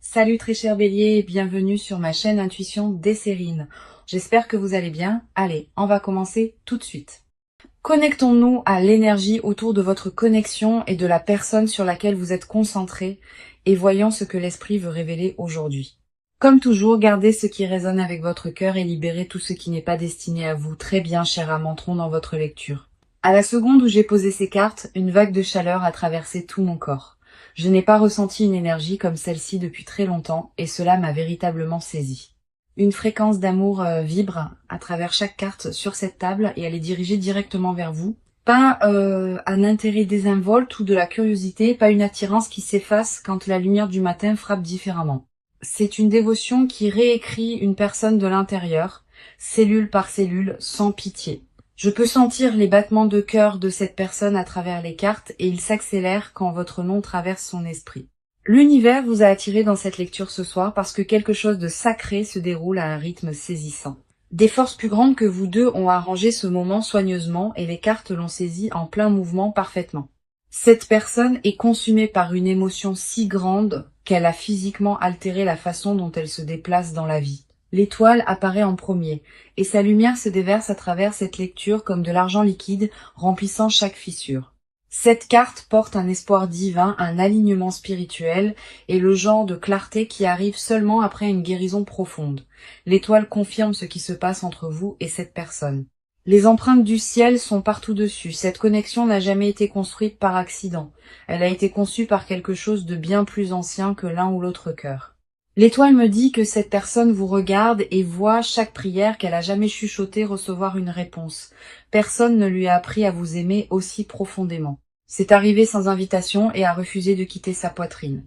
Salut très cher Bélier, bienvenue sur ma chaîne Intuition Desserine. J'espère que vous allez bien. Allez, on va commencer tout de suite. Connectons-nous à l'énergie autour de votre connexion et de la personne sur laquelle vous êtes concentré et voyons ce que l'esprit veut révéler aujourd'hui. Comme toujours, gardez ce qui résonne avec votre cœur et libérez tout ce qui n'est pas destiné à vous. Très bien, cher âme, entrons dans votre lecture. À la seconde où j'ai posé ces cartes, une vague de chaleur a traversé tout mon corps. Je n'ai pas ressenti une énergie comme celle-ci depuis très longtemps et cela m'a véritablement saisie. Une fréquence d'amour vibre à travers chaque carte sur cette table et elle est dirigée directement vers vous. Pas un intérêt désinvolte ou de la curiosité, pas une attirance qui s'efface quand la lumière du matin frappe différemment. C'est une dévotion qui réécrit une personne de l'intérieur, cellule par cellule, sans pitié. Je peux sentir les battements de cœur de cette personne à travers les cartes et ils s'accélèrent quand votre nom traverse son esprit. L'univers vous a attiré dans cette lecture ce soir parce que quelque chose de sacré se déroule à un rythme saisissant. Des forces plus grandes que vous deux ont arrangé ce moment soigneusement et les cartes l'ont saisi en plein mouvement parfaitement. Cette personne est consumée par une émotion si grande qu'elle a physiquement altéré la façon dont elle se déplace dans la vie. L'étoile apparaît en premier, et sa lumière se déverse à travers cette lecture comme de l'argent liquide remplissant chaque fissure. Cette carte porte un espoir divin, un alignement spirituel et le genre de clarté qui arrive seulement après une guérison profonde. L'étoile confirme ce qui se passe entre vous et cette personne. Les empreintes du ciel sont partout dessus. Cette connexion n'a jamais été construite par accident. Elle a été conçue par quelque chose de bien plus ancien que l'un ou l'autre cœur. L'étoile me dit que cette personne vous regarde et voit chaque prière qu'elle a jamais chuchotée recevoir une réponse. Personne ne lui a appris à vous aimer aussi profondément. C'est arrivé sans invitation et a refusé de quitter sa poitrine.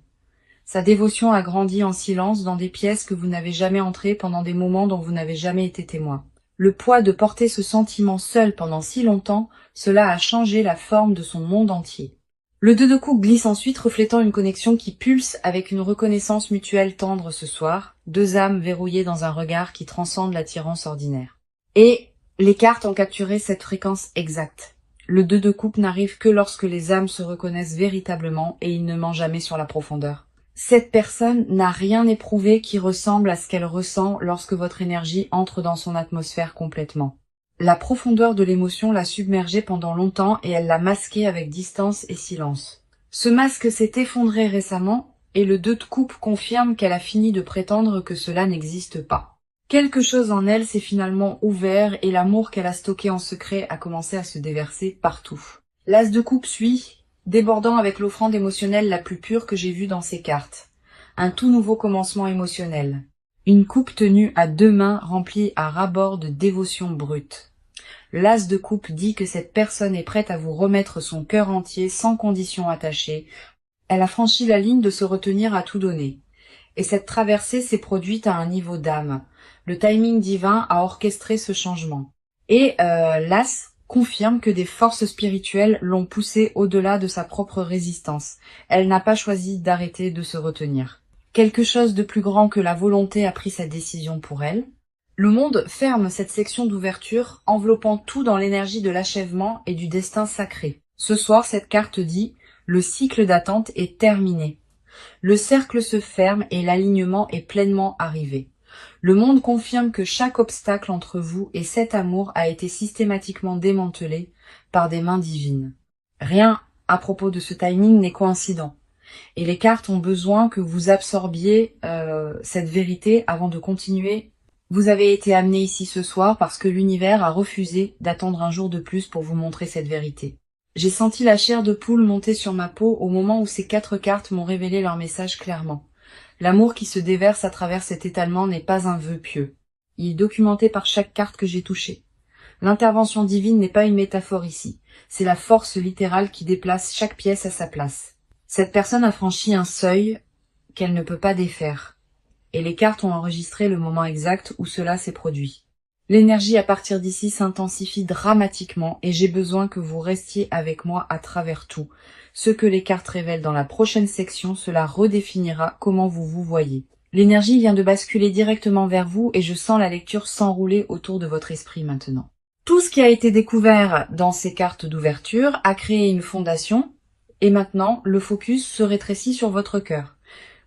Sa dévotion a grandi en silence dans des pièces que vous n'avez jamais entrées pendant des moments dont vous n'avez jamais été témoin. Le poids de porter ce sentiment seul pendant si longtemps, cela a changé la forme de son monde entier. Le 2 de coupe glisse ensuite, reflétant une connexion qui pulse avec une reconnaissance mutuelle tendre ce soir, deux âmes verrouillées dans un regard qui transcende l'attirance ordinaire. Et les cartes ont capturé cette fréquence exacte. Le 2 de coupe n'arrive que lorsque les âmes se reconnaissent véritablement et il ne ment jamais sur la profondeur. Cette personne n'a rien éprouvé qui ressemble à ce qu'elle ressent lorsque votre énergie entre dans son atmosphère complètement. La profondeur de l'émotion l'a submergée pendant longtemps et elle l'a masquée avec distance et silence. Ce masque s'est effondré récemment et le 2 de coupe confirme qu'elle a fini de prétendre que cela n'existe pas. Quelque chose en elle s'est finalement ouvert et l'amour qu'elle a stocké en secret a commencé à se déverser partout. L'as de coupe suit, débordant avec l'offrande émotionnelle la plus pure que j'ai vue dans ces cartes. Un tout nouveau commencement émotionnel. Une coupe tenue à deux mains remplie à ras-bord de dévotion brute. L'as de coupe dit que cette personne est prête à vous remettre son cœur entier sans condition attachée. Elle a franchi la ligne de se retenir à tout donner. Et cette traversée s'est produite à un niveau d'âme. Le timing divin a orchestré ce changement. Et l'as confirme que des forces spirituelles l'ont poussée au-delà de sa propre résistance. Elle n'a pas choisi d'arrêter de se retenir. Quelque chose de plus grand que la volonté a pris sa décision pour elle. Le monde ferme cette section d'ouverture, enveloppant tout dans l'énergie de l'achèvement et du destin sacré. Ce soir, cette carte dit « Le cycle d'attente est terminé ». Le cercle se ferme et l'alignement est pleinement arrivé. Le monde confirme que chaque obstacle entre vous et cet amour a été systématiquement démantelé par des mains divines. Rien à propos de ce timing n'est coïncident. Et les cartes ont besoin que vous absorbiez cette vérité avant de continuer. Vous avez été amené ici ce soir parce que l'univers a refusé d'attendre un jour de plus pour vous montrer cette vérité. J'ai senti la chair de poule monter sur ma peau au moment où ces 4 cartes m'ont révélé leur message clairement. L'amour qui se déverse à travers cet étalement n'est pas un vœu pieux. Il est documenté par chaque carte que j'ai touchée. L'intervention divine n'est pas une métaphore ici. C'est la force littérale qui déplace chaque pièce à sa place. Cette personne a franchi un seuil qu'elle ne peut pas défaire. Et les cartes ont enregistré le moment exact où cela s'est produit. L'énergie à partir d'ici s'intensifie dramatiquement et j'ai besoin que vous restiez avec moi à travers tout. Ce que les cartes révèlent dans la prochaine section, cela redéfinira comment vous vous voyez. L'énergie vient de basculer directement vers vous et je sens la lecture s'enrouler autour de votre esprit maintenant. Tout ce qui a été découvert dans ces cartes d'ouverture a créé une fondation et maintenant le focus se rétrécit sur votre cœur.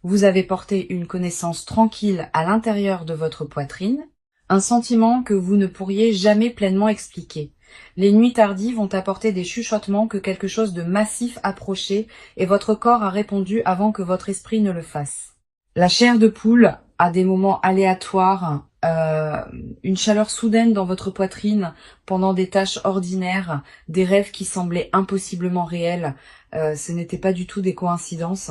Vous avez porté une connaissance tranquille à l'intérieur de votre poitrine, un sentiment que vous ne pourriez jamais pleinement expliquer. Les nuits tardives ont apporté des chuchotements que quelque chose de massif approchait et votre corps a répondu avant que votre esprit ne le fasse. La chair de poule, à des moments aléatoires, une chaleur soudaine dans votre poitrine pendant des tâches ordinaires, des rêves qui semblaient impossiblement réels, ce n'était pas du tout des coïncidences.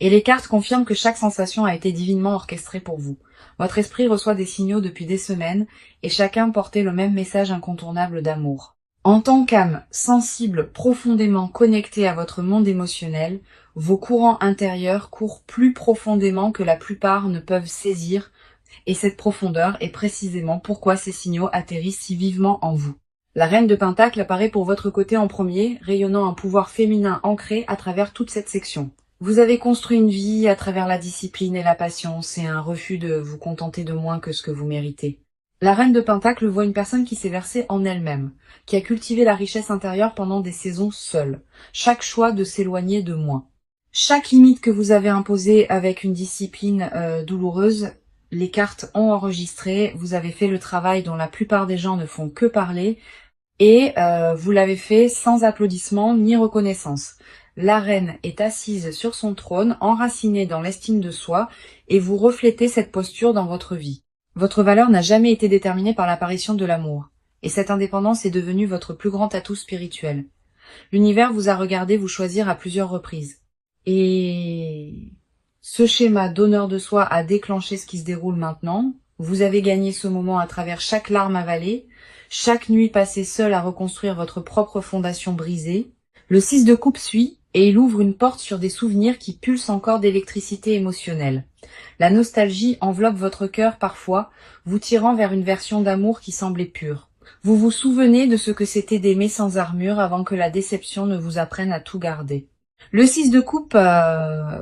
Et les cartes confirment que chaque sensation a été divinement orchestrée pour vous. Votre esprit reçoit des signaux depuis des semaines, et chacun portait le même message incontournable d'amour. En tant qu'âme sensible, profondément connectée à votre monde émotionnel, vos courants intérieurs courent plus profondément que la plupart ne peuvent saisir, et cette profondeur est précisément pourquoi ces signaux atterrissent si vivement en vous. La reine de Pentacle apparaît pour votre côté en premier, rayonnant un pouvoir féminin ancré à travers toute cette section. Vous avez construit une vie à travers la discipline et la patience et un refus de vous contenter de moins que ce que vous méritez. La reine de Pentacle voit une personne qui s'est versée en elle-même, qui a cultivé la richesse intérieure pendant des saisons seule. Chaque choix de s'éloigner de moins. Chaque limite que vous avez imposée avec une discipline douloureuse, les cartes ont enregistré, vous avez fait le travail dont la plupart des gens ne font que parler, et vous l'avez fait sans applaudissements ni reconnaissance. La reine est assise sur son trône, enracinée dans l'estime de soi, et vous reflétez cette posture dans votre vie. Votre valeur n'a jamais été déterminée par l'apparition de l'amour, et cette indépendance est devenue votre plus grand atout spirituel. L'univers vous a regardé vous choisir à plusieurs reprises. Et ce schéma d'honneur de soi a déclenché ce qui se déroule maintenant. Vous avez gagné ce moment à travers chaque larme avalée, chaque nuit passée seule à reconstruire votre propre fondation brisée. Le 6 de coupe suit, et il ouvre une porte sur des souvenirs qui pulsent encore d'électricité émotionnelle. La nostalgie enveloppe votre cœur parfois, vous tirant vers une version d'amour qui semblait pure. Vous vous souvenez de ce que c'était d'aimer sans armure avant que la déception ne vous apprenne à tout garder. Le 6 de coupe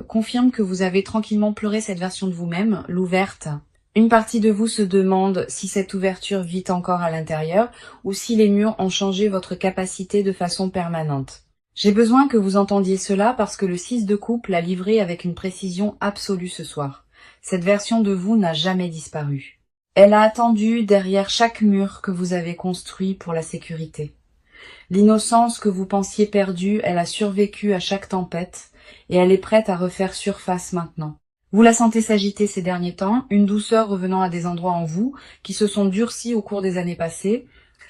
confirme que vous avez tranquillement pleuré cette version de vous-même, l'ouverte. Une partie de vous se demande si cette ouverture vit encore à l'intérieur ou si les murs ont changé votre capacité de façon permanente. J'ai besoin que vous entendiez cela parce que le 6 de coupe l'a livré avec une précision absolue ce soir. Cette version de vous n'a jamais disparu. Elle a attendu derrière chaque mur que vous avez construit pour la sécurité. L'innocence que vous pensiez perdue, elle a survécu à chaque tempête et elle est prête à refaire surface maintenant. Vous la sentez s'agiter ces derniers temps, une douceur revenant à des endroits en vous qui se sont durcis au cours des années passées.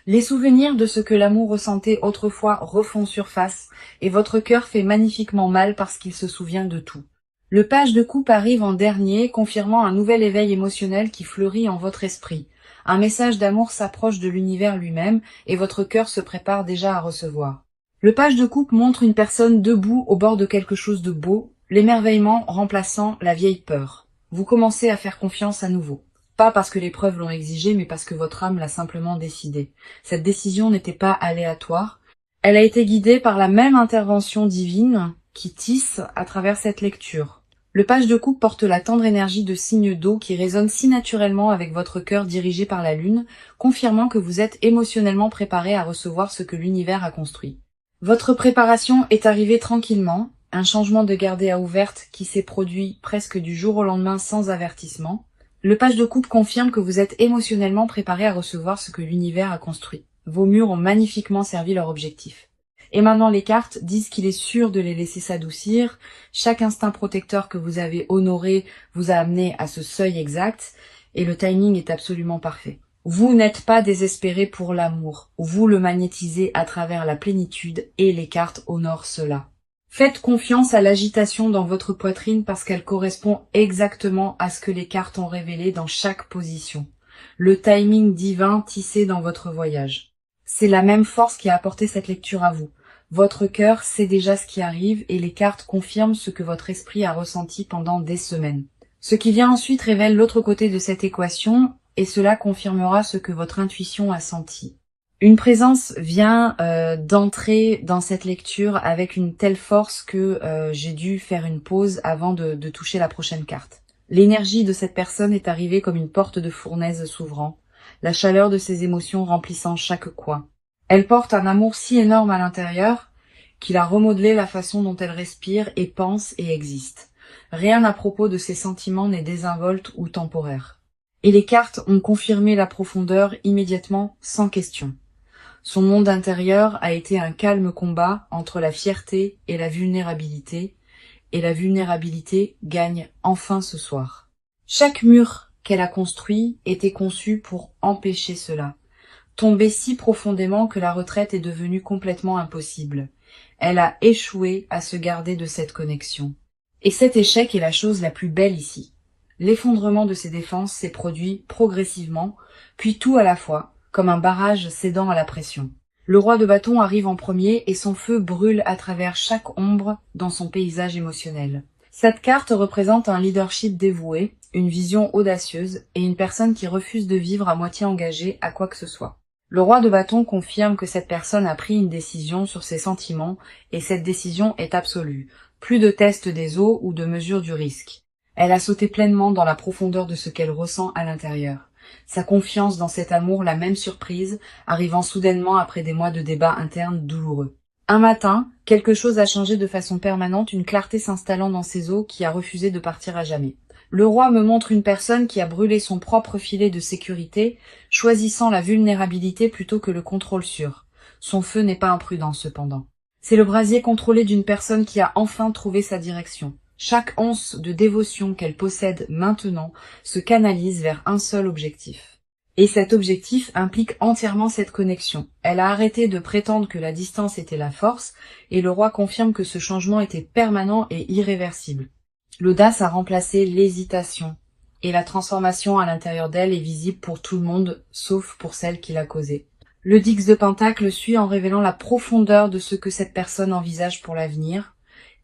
Les souvenirs de ce que l'amour ressentait autrefois refont surface, et votre cœur fait magnifiquement mal parce qu'il se souvient de tout. Le page de coupe arrive en dernier, confirmant un nouvel éveil émotionnel qui fleurit en votre esprit. Un message d'amour s'approche de l'univers lui-même, et votre cœur se prépare déjà à recevoir. Le page de coupe montre une personne debout au bord de quelque chose de beau, l'émerveillement remplaçant la vieille peur. Vous commencez à faire confiance à nouveau. Pas parce que les preuves l'ont exigé, mais parce que votre âme l'a simplement décidé. Cette décision n'était pas aléatoire. Elle a été guidée par la même intervention divine qui tisse à travers cette lecture. Le page de coupe porte la tendre énergie de signes d'eau qui résonne si naturellement avec votre cœur dirigé par la lune, confirmant que vous êtes émotionnellement préparé à recevoir ce que l'univers a construit. Votre préparation est arrivée tranquillement, un changement de gardée à ouverte qui s'est produit presque du jour au lendemain sans avertissement. Le page de coupe confirme que vous êtes émotionnellement préparé à recevoir ce que l'univers a construit. Vos murs ont magnifiquement servi leur objectif. Et maintenant les cartes disent qu'il est sûr de les laisser s'adoucir. Chaque instinct protecteur que vous avez honoré vous a amené à ce seuil exact, et le timing est absolument parfait. Vous n'êtes pas désespéré pour l'amour, vous le magnétisez à travers la plénitude et les cartes honorent cela. Faites confiance à l'agitation dans votre poitrine parce qu'elle correspond exactement à ce que les cartes ont révélé dans chaque position. Le timing divin tissé dans votre voyage. C'est la même force qui a apporté cette lecture à vous. Votre cœur sait déjà ce qui arrive et les cartes confirment ce que votre esprit a ressenti pendant des semaines. Ce qui vient ensuite révèle l'autre côté de cette équation et cela confirmera ce que votre intuition a senti. Une présence vient d'entrer dans cette lecture avec une telle force que j'ai dû faire une pause avant de toucher la prochaine carte. L'énergie de cette personne est arrivée comme une porte de fournaise s'ouvrant, la chaleur de ses émotions remplissant chaque coin. Elle porte un amour si énorme à l'intérieur qu'il a remodelé la façon dont elle respire et pense et existe. Rien à propos de ses sentiments n'est désinvolte ou temporaire. Et les cartes ont confirmé la profondeur immédiatement, sans question. Son monde intérieur a été un calme combat entre la fierté et la vulnérabilité gagne enfin ce soir. Chaque mur qu'elle a construit était conçu pour empêcher cela, tombé si profondément que la retraite est devenue complètement impossible. Elle a échoué à se garder de cette connexion. Et cet échec est la chose la plus belle ici. L'effondrement de ses défenses s'est produit progressivement, puis tout à la fois, comme un barrage cédant à la pression. Le roi de bâton arrive en premier et son feu brûle à travers chaque ombre dans son paysage émotionnel. Cette carte représente un leadership dévoué, une vision audacieuse et une personne qui refuse de vivre à moitié engagée à quoi que ce soit. Le roi de bâton confirme que cette personne a pris une décision sur ses sentiments et cette décision est absolue. Plus de test des eaux ou de mesure du risque. Elle a sauté pleinement dans la profondeur de ce qu'elle ressent à l'intérieur. Sa confiance dans cet amour la même surprise, arrivant soudainement après des mois de débats internes douloureux. Un matin, quelque chose a changé de façon permanente, une clarté s'installant dans ses eaux qui a refusé de partir à jamais. Le roi me montre une personne qui a brûlé son propre filet de sécurité, choisissant la vulnérabilité plutôt que le contrôle sûr. Son feu n'est pas imprudent cependant. C'est le brasier contrôlé d'une personne qui a enfin trouvé sa direction. Chaque once de dévotion qu'elle possède maintenant se canalise vers un seul objectif. Et cet objectif implique entièrement cette connexion. Elle a arrêté de prétendre que la distance était la force, et le roi confirme que ce changement était permanent et irréversible. L'audace a remplacé l'hésitation, et la transformation à l'intérieur d'elle est visible pour tout le monde, sauf pour celle qui l'a causée. Le Dix de Pentacle suit en révélant la profondeur de ce que cette personne envisage pour l'avenir,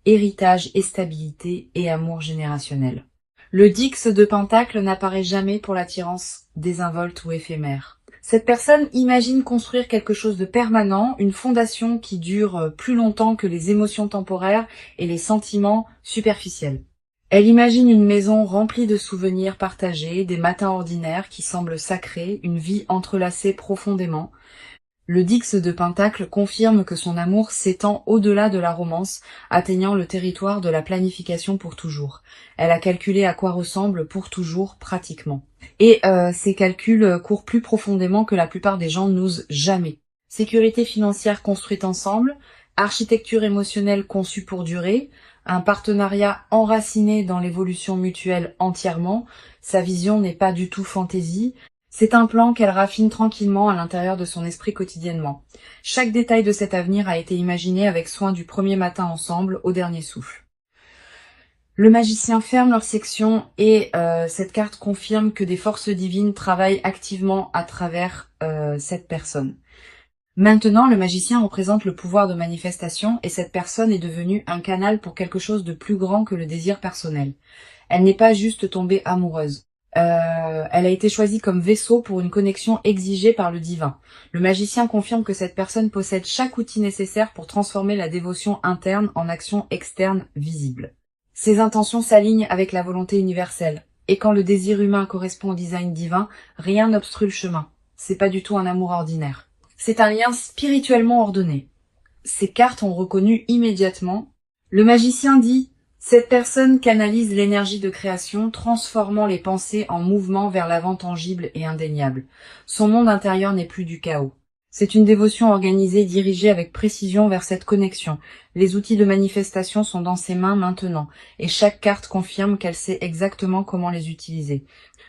héritage et stabilité et amour générationnel. Le Dix de Pentacle n'apparaît jamais pour l'attirance désinvolte ou éphémère. Cette personne imagine construire quelque chose de permanent, une fondation qui dure plus longtemps que les émotions temporaires et les sentiments superficiels. Elle imagine une maison remplie de souvenirs partagés, des matins ordinaires qui semblent sacrés, une vie entrelacée profondément. Le Dix de Pentacle confirme que son amour s'étend au-delà de la romance, atteignant le territoire de la planification pour toujours. Elle a calculé à quoi ressemble pour toujours pratiquement. Et ces calculs courent plus profondément que la plupart des gens n'osent jamais. Sécurité financière construite ensemble, architecture émotionnelle conçue pour durer, un partenariat enraciné dans l'évolution mutuelle entièrement, sa vision n'est pas du tout fantaisie. C'est un plan qu'elle raffine tranquillement à l'intérieur de son esprit quotidiennement. Chaque détail de cet avenir a été imaginé avec soin du premier matin ensemble au dernier souffle. Le magicien ferme leur section et cette carte confirme que des forces divines travaillent activement à travers cette personne. Maintenant, le magicien représente le pouvoir de manifestation et cette personne est devenue un canal pour quelque chose de plus grand que le désir personnel. Elle n'est pas juste tombée amoureuse. Elle a été choisie comme vaisseau pour une connexion exigée par le divin. Le magicien confirme que cette personne possède chaque outil nécessaire pour transformer la dévotion interne en action externe visible. Ses intentions s'alignent avec la volonté universelle. Et quand le désir humain correspond au design divin, rien n'obstrue le chemin. C'est pas du tout un amour ordinaire. C'est un lien spirituellement ordonné. Ces cartes ont reconnu immédiatement. Le magicien dit: cette personne canalise l'énergie de création, transformant les pensées en mouvement vers l'avant tangible et indéniable. Son monde intérieur n'est plus du chaos. C'est une dévotion organisée, dirigée avec précision vers cette connexion. Les outils de manifestation sont dans ses mains maintenant, et chaque carte confirme qu'elle sait exactement comment les utiliser.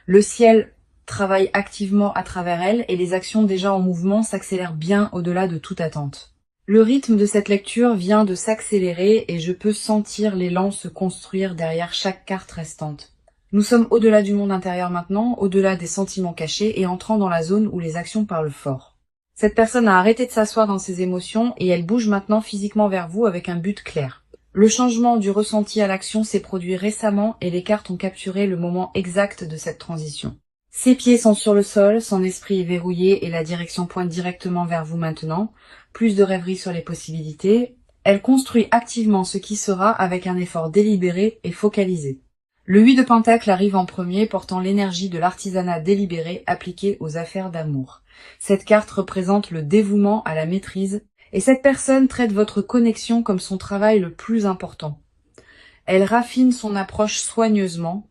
Le ciel travaille activement à travers elle, et les actions déjà en mouvement s'accélèrent bien au-delà de toute attente. Le rythme de cette lecture vient de s'accélérer et je peux sentir l'élan se construire derrière chaque carte restante. Nous sommes au-delà du monde intérieur maintenant, au-delà des sentiments cachés et entrant dans la zone où les actions parlent fort. Cette personne a arrêté de s'asseoir dans ses émotions et elle bouge maintenant physiquement vers vous avec un but clair. Le changement du ressenti à l'action s'est produit récemment et les cartes ont capturé le moment exact de cette transition. Ses pieds sont sur le sol, son esprit est verrouillé et la direction pointe directement vers vous maintenant. Plus de rêverie sur les possibilités. Elle construit activement ce qui sera avec un effort délibéré et focalisé. Le 8 de Pentacle arrive en premier, portant l'énergie de l'artisanat délibéré appliqué aux affaires d'amour. Cette carte représente le dévouement à la maîtrise et cette personne traite votre connexion comme son travail le plus important. Elle raffine son approche soigneusement,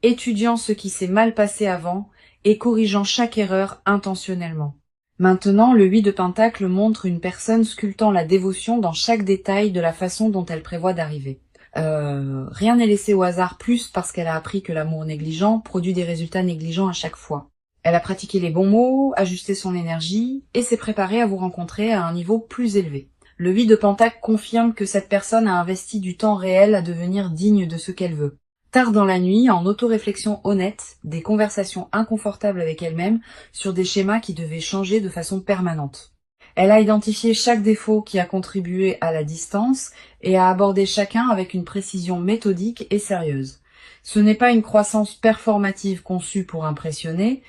étudiant ce qui s'est mal passé avant et corrigeant chaque erreur intentionnellement. Maintenant, le 8 de Pentacle montre une personne sculptant la dévotion dans chaque détail de la façon dont elle prévoit d'arriver. Rien n'est laissé au hasard, plus parce qu'elle a appris que l'amour négligent produit des résultats négligents à chaque fois. Elle a pratiqué les bons mots, ajusté son énergie et s'est préparée à vous rencontrer à un niveau plus élevé. Le 8 de Pentacle confirme que cette personne a investi du temps réel à devenir digne de ce qu'elle veut. Tard dans la nuit, en autoréflexion honnête, des conversations inconfortables avec elle-même sur des schémas qui devaient changer de façon permanente. Elle a identifié chaque défaut qui a contribué à la distance et a abordé chacun avec une précision méthodique et sérieuse. Ce n'est pas une croissance performative conçue pour impressionner,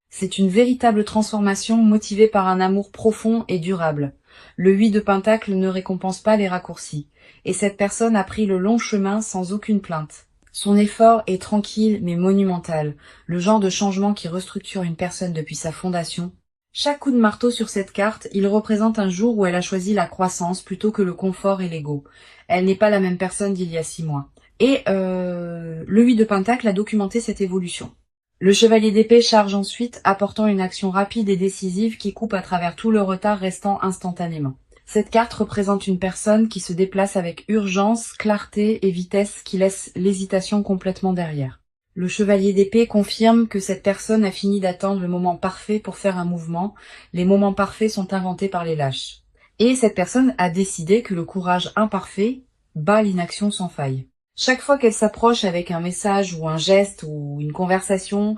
c'est une véritable transformation motivée par un amour profond et durable. Le 8 de Pentacle ne récompense pas les raccourcis, et cette personne a pris le long chemin sans aucune plainte. Son effort est tranquille mais monumental, le genre de changement qui restructure une personne depuis sa fondation. Chaque coup de marteau sur cette carte, il représente un jour où elle a choisi la croissance plutôt que le confort et l'ego. Elle n'est pas la même personne d'il y a 6 mois. Et le 8 de Pentacle a documenté cette évolution. Le chevalier d'épée charge ensuite, apportant une action rapide et décisive qui coupe à travers tout le retard restant instantanément. Cette carte représente une personne qui se déplace avec urgence, clarté et vitesse qui laisse l'hésitation complètement derrière. Le chevalier d'épée confirme que cette personne a fini d'attendre le moment parfait pour faire un mouvement. Les moments parfaits sont inventés par les lâches. Et cette personne a décidé que le courage imparfait bat l'inaction sans faille. Chaque fois qu'elle s'approche avec un message ou un geste ou une conversation,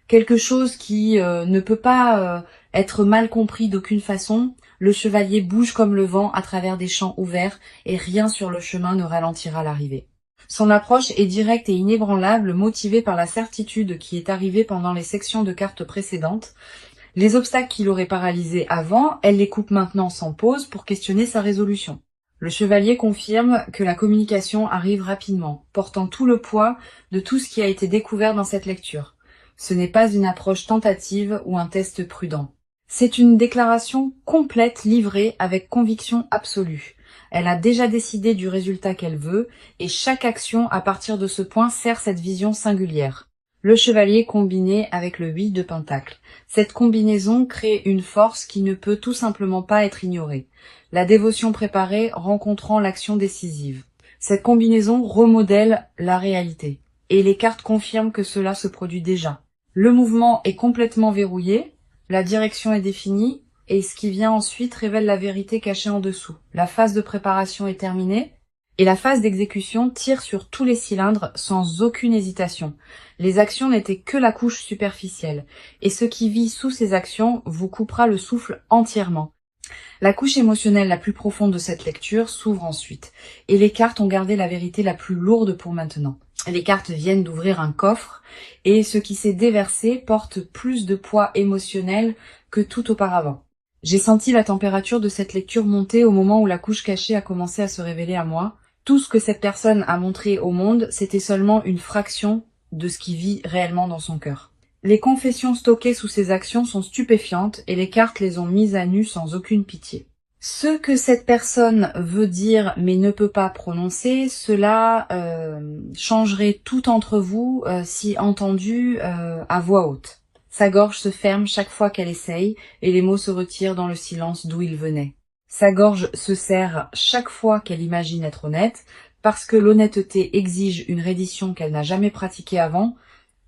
quelque chose qui ne peut pas être mal compris d'aucune façon, le chevalier bouge comme le vent à travers des champs ouverts et rien sur le chemin ne ralentira l'arrivée. Son approche est directe et inébranlable, motivée par la certitude qui est arrivée pendant les sections de cartes précédentes. Les obstacles qui l'auraient paralysé avant, elle les coupe maintenant sans pause pour questionner sa résolution. Le chevalier confirme que la communication arrive rapidement, portant tout le poids de tout ce qui a été découvert dans cette lecture. Ce n'est pas une approche tentative ou un test prudent. C'est une déclaration complète livrée avec conviction absolue. Elle a déjà décidé du résultat qu'elle veut, et chaque action à partir de ce point sert cette vision singulière. Le chevalier combiné avec le 8 de Pentacle. Cette combinaison crée une force qui ne peut tout simplement pas être ignorée. La dévotion préparée rencontrant l'action décisive. Cette combinaison remodèle la réalité. Et les cartes confirment que cela se produit déjà. Le mouvement est complètement verrouillé, la direction est définie, et ce qui vient ensuite révèle la vérité cachée en dessous. La phase de préparation est terminée, et la phase d'exécution tire sur tous les cylindres sans aucune hésitation. Les actions n'étaient que la couche superficielle, et ce qui vit sous ces actions vous coupera le souffle entièrement. La couche émotionnelle la plus profonde de cette lecture s'ouvre ensuite, et les cartes ont gardé la vérité la plus lourde pour maintenant. Les cartes viennent d'ouvrir un coffre, et ce qui s'est déversé porte plus de poids émotionnel que tout auparavant. J'ai senti la température de cette lecture monter au moment où la couche cachée a commencé à se révéler à moi. Tout ce que cette personne a montré au monde, c'était seulement une fraction de ce qui vit réellement dans son cœur. Les confessions stockées sous ces actions sont stupéfiantes et les cartes les ont mises à nu sans aucune pitié. Ce que cette personne veut dire mais ne peut pas prononcer, cela changerait tout entre vous si entendu à voix haute. Sa gorge se ferme chaque fois qu'elle essaye et les mots se retirent dans le silence d'où ils venaient. Sa gorge se serre chaque fois qu'elle imagine être honnête, parce que l'honnêteté exige une reddition qu'elle n'a jamais pratiquée avant.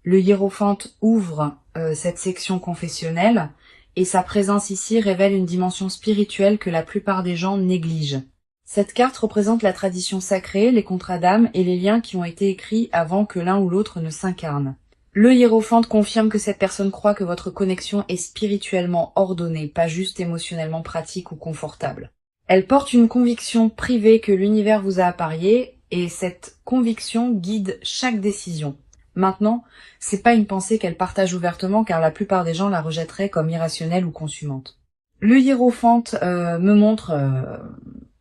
Le hiérophante ouvre cette section confessionnelle, et sa présence ici révèle une dimension spirituelle que la plupart des gens négligent. Cette carte représente la tradition sacrée, les contrats d'âme et les liens qui ont été écrits avant que l'un ou l'autre ne s'incarne. Le hiérophante confirme que cette personne croit que votre connexion est spirituellement ordonnée, pas juste émotionnellement pratique ou confortable. Elle porte une conviction privée que l'univers vous a apparié, et cette conviction guide chaque décision. Maintenant, c'est pas une pensée qu'elle partage ouvertement car la plupart des gens la rejetteraient comme irrationnelle ou consumante. Le hiérophante me montre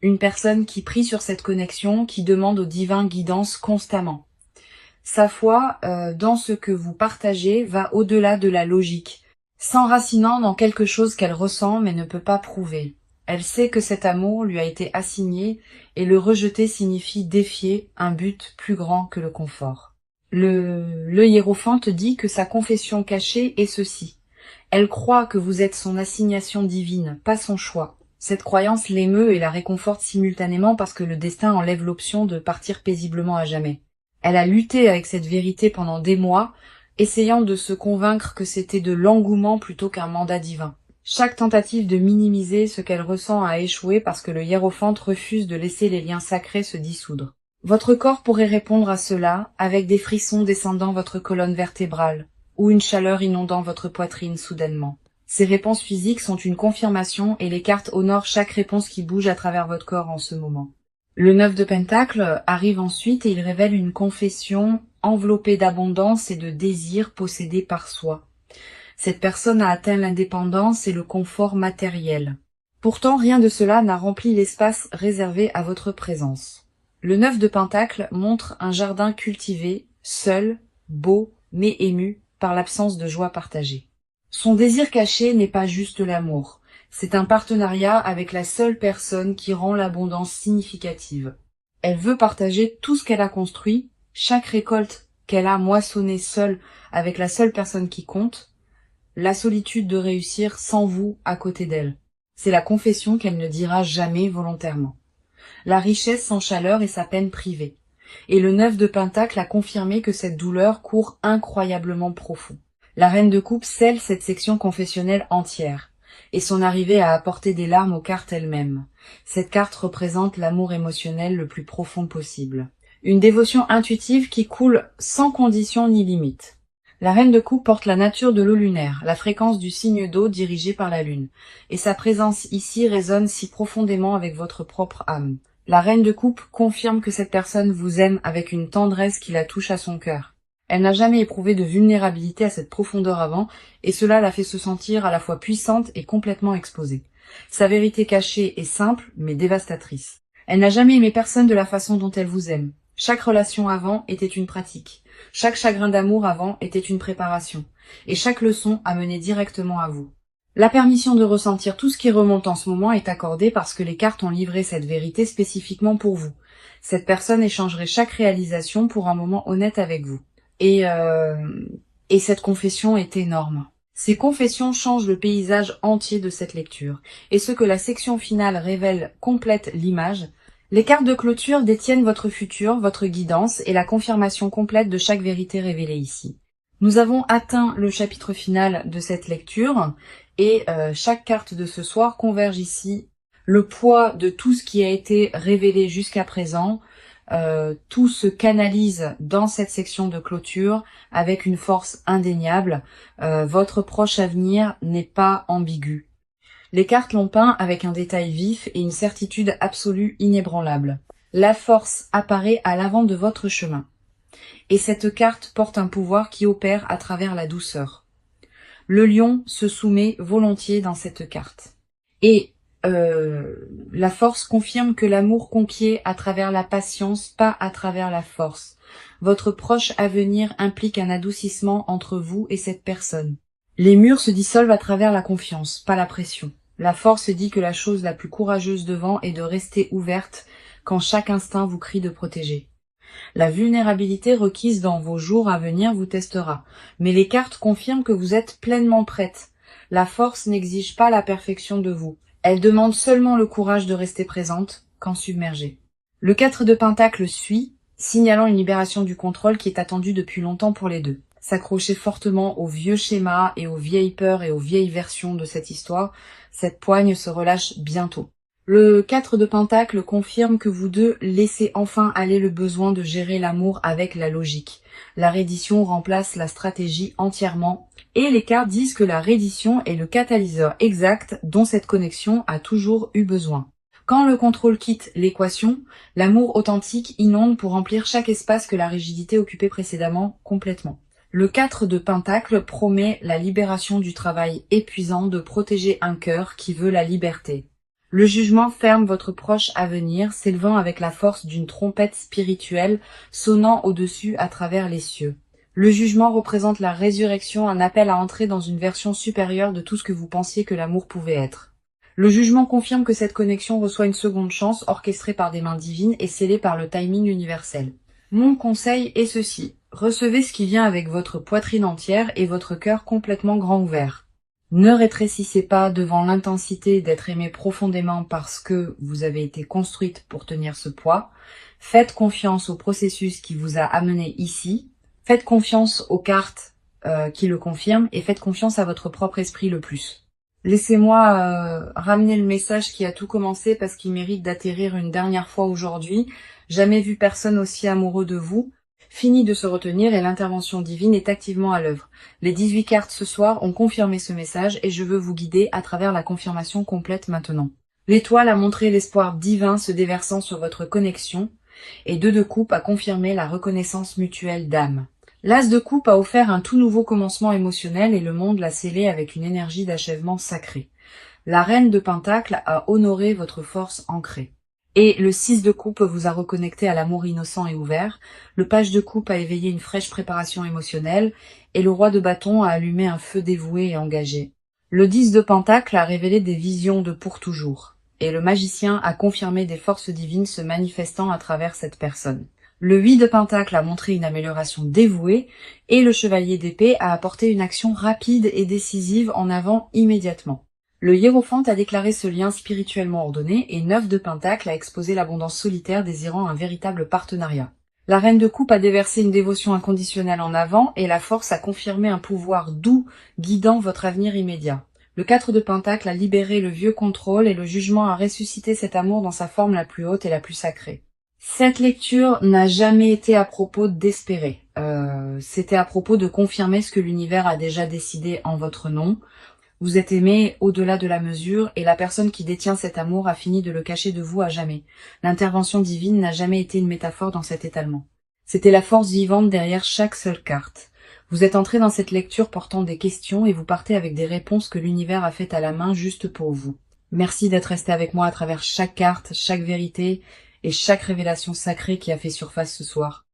une personne qui prie sur cette connexion, qui demande au divin guidance constamment. Sa foi dans ce que vous partagez va au-delà de la logique, s'enracinant dans quelque chose qu'elle ressent mais ne peut pas prouver. Elle sait que cet amour lui a été assigné et le rejeter signifie défier un but plus grand que le confort. Le hiérophante dit que sa confession cachée est ceci. Elle croit que vous êtes son assignation divine, pas son choix. Cette croyance l'émeut et la réconforte simultanément parce que le destin enlève l'option de partir paisiblement à jamais. Elle a lutté avec cette vérité pendant des mois, essayant de se convaincre que c'était de l'engouement plutôt qu'un mandat divin. Chaque tentative de minimiser ce qu'elle ressent a échoué parce que le hiérophante refuse de laisser les liens sacrés se dissoudre. Votre corps pourrait répondre à cela avec des frissons descendant votre colonne vertébrale ou une chaleur inondant votre poitrine soudainement. Ces réponses physiques sont une confirmation et les cartes honorent chaque réponse qui bouge à travers votre corps en ce moment. Le 9 de Pentacle arrive ensuite et il révèle une confession enveloppée d'abondance et de désir possédé par soi. Cette personne a atteint l'indépendance et le confort matériel. Pourtant, rien de cela n'a rempli l'espace réservé à votre présence. Le 9 de Pentacle montre un jardin cultivé, seul, beau, mais ému par l'absence de joie partagée. Son désir caché n'est pas juste l'amour. C'est un partenariat avec la seule personne qui rend l'abondance significative. Elle veut partager tout ce qu'elle a construit, chaque récolte qu'elle a moissonnée seule avec la seule personne qui compte, la solitude de réussir sans vous à côté d'elle. C'est la confession qu'elle ne dira jamais volontairement. La richesse sans chaleur est sa peine privée. Et le 9 de Pentacle a confirmé que cette douleur court incroyablement profond. La reine de coupe scelle cette section confessionnelle entière. Et son arrivée a apporté des larmes aux cartes elles-mêmes. Cette carte représente l'amour émotionnel le plus profond possible. Une dévotion intuitive qui coule sans condition ni limite. La reine de coupe porte la nature de l'eau lunaire, la fréquence du signe d'eau dirigé par la lune. Et sa présence ici résonne si profondément avec votre propre âme. La reine de coupe confirme que cette personne vous aime avec une tendresse qui la touche à son cœur. Elle n'a jamais éprouvé de vulnérabilité à cette profondeur avant, et cela la fait se sentir à la fois puissante et complètement exposée. Sa vérité cachée est simple, mais dévastatrice. Elle n'a jamais aimé personne de la façon dont elle vous aime. Chaque relation avant était une pratique. Chaque chagrin d'amour avant était une préparation. Et chaque leçon a mené directement à vous. La permission de ressentir tout ce qui remonte en ce moment est accordée parce que les cartes ont livré cette vérité spécifiquement pour vous. Cette personne échangerait chaque réalisation pour un moment honnête avec vous. Et cette confession est énorme. Ces confessions changent le paysage entier de cette lecture. Et ce que la section finale révèle complète l'image. Les cartes de clôture détiennent votre futur, votre guidance et la confirmation complète de chaque vérité révélée ici. Nous avons atteint le chapitre final de cette lecture et chaque carte de ce soir converge ici. Le poids de tout ce qui a été révélé jusqu'à présent, tout se canalise dans cette section de clôture avec une force indéniable. Votre proche avenir n'est pas ambigu. Les cartes l'ont peint avec un détail vif et une certitude absolue inébranlable. La force apparaît à l'avant de votre chemin. Et cette carte porte un pouvoir qui opère à travers la douceur. Le lion se soumet volontiers dans cette carte. Et la force confirme que l'amour conquiert à travers la patience, pas à travers la force. Votre proche avenir implique un adoucissement entre vous et cette personne. Les murs se dissolvent à travers la confiance, pas la pression. La force dit que la chose la plus courageuse devant est de rester ouverte quand chaque instinct vous crie de protéger. La vulnérabilité requise dans vos jours à venir vous testera, mais les cartes confirment que vous êtes pleinement prête. La force n'exige pas la perfection de vous. Elle demande seulement le courage de rester présente quand submergée. Le 4 de Pentacle suit, signalant une libération du contrôle qui est attendue depuis longtemps pour les deux. S'accrocher fortement aux vieux schémas et aux vieilles peurs et aux vieilles versions de cette histoire, cette poigne se relâche bientôt. Le 4 de Pentacle confirme que vous deux laissez enfin aller le besoin de gérer l'amour avec la logique. La reddition remplace la stratégie entièrement, et les cartes disent que la reddition est le catalyseur exact dont cette connexion a toujours eu besoin. Quand le contrôle quitte l'équation, l'amour authentique inonde pour remplir chaque espace que la rigidité occupait précédemment complètement. Le 4 de Pentacle promet la libération du travail épuisant de protéger un cœur qui veut la liberté. Le jugement ferme votre proche avenir, s'élevant avec la force d'une trompette spirituelle sonnant au-dessus à travers les cieux. Le jugement représente la résurrection, un appel à entrer dans une version supérieure de tout ce que vous pensiez que l'amour pouvait être. Le jugement confirme que cette connexion reçoit une seconde chance orchestrée par des mains divines et scellée par le timing universel. Mon conseil est ceci. Recevez ce qui vient avec votre poitrine entière et votre cœur complètement grand ouvert. Ne rétrécissez pas devant l'intensité d'être aimé profondément parce que vous avez été construite pour tenir ce poids. Faites confiance au processus qui vous a amené ici. Faites confiance aux cartes qui le confirment et faites confiance à votre propre esprit le plus. Laissez-moi ramener le message qui a tout commencé parce qu'il mérite d'atterrir une dernière fois aujourd'hui. Jamais vu personne aussi amoureux de vous. Fini de se retenir et l'intervention divine est activement à l'œuvre. Les 18 cartes ce soir ont confirmé ce message et je veux vous guider à travers la confirmation complète maintenant. L'étoile a montré l'espoir divin se déversant sur votre connexion et 2 de coupe a confirmé la reconnaissance mutuelle d'âme. L'As de coupe a offert un tout nouveau commencement émotionnel et le monde l'a scellé avec une énergie d'achèvement sacré. La Reine de Pentacle a honoré votre force ancrée. Et le 6 de coupe vous a reconnecté à l'amour innocent et ouvert, le Page de coupe a éveillé une fraîche préparation émotionnelle, et le Roi de bâton a allumé un feu dévoué et engagé. Le 10 de Pentacle a révélé des visions de pour toujours, et le Magicien a confirmé des forces divines se manifestant à travers cette personne. Le 8 de Pentacle a montré une amélioration dévouée, et le Chevalier d'épée a apporté une action rapide et décisive en avant immédiatement. Le Hiérophante a déclaré ce lien spirituellement ordonné et 9 de Pentacle a exposé l'abondance solitaire désirant un véritable partenariat. La Reine de coupe a déversé une dévotion inconditionnelle en avant et la force a confirmé un pouvoir doux guidant votre avenir immédiat. Le 4 de Pentacle a libéré le vieux contrôle et le jugement a ressuscité cet amour dans sa forme la plus haute et la plus sacrée. Cette lecture n'a jamais été à propos d'espérer. C'était à propos de confirmer ce que l'univers a déjà décidé en votre nom. Vous êtes aimé au-delà de la mesure et la personne qui détient cet amour a fini de le cacher de vous à jamais. L'intervention divine n'a jamais été une métaphore dans cet étalement. C'était la force vivante derrière chaque seule carte. Vous êtes entré dans cette lecture portant des questions et vous partez avec des réponses que l'univers a faites à la main juste pour vous. Merci d'être resté avec moi à travers chaque carte, chaque vérité et chaque révélation sacrée qui a fait surface ce soir.